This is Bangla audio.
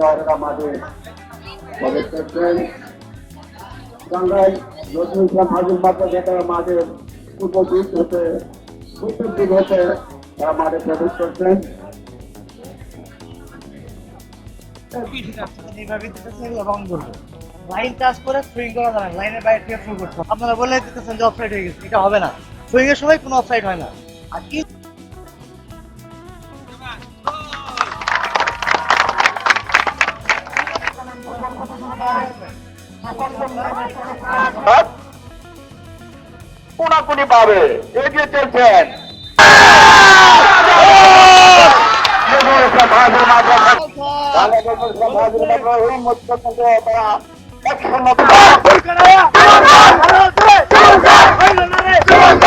খেলোয়াড়েরা মাঠে প্রবেশ করছেন। টাঙ্গাইল নজরুল ইসলাম হাজির মাদ্রাসা মাঠের পূর্ব দিক হতে উত্তর দিক হতে তারা মাঠে প্রবেশ করছেন। লাইন টাচ করে সুইং করা যাবে না, লাইনের বাইরে থেকে শুরু করতে হবে। আপনারা বলে দিতেছেন যে অফসাইড হয়ে গেছে, এটা হবে না। সুইং এর সময় কোনো অফসাইড হয় না। আর কি কোনাকুনি ভাবে এগিয়ে চলছেন তারা 100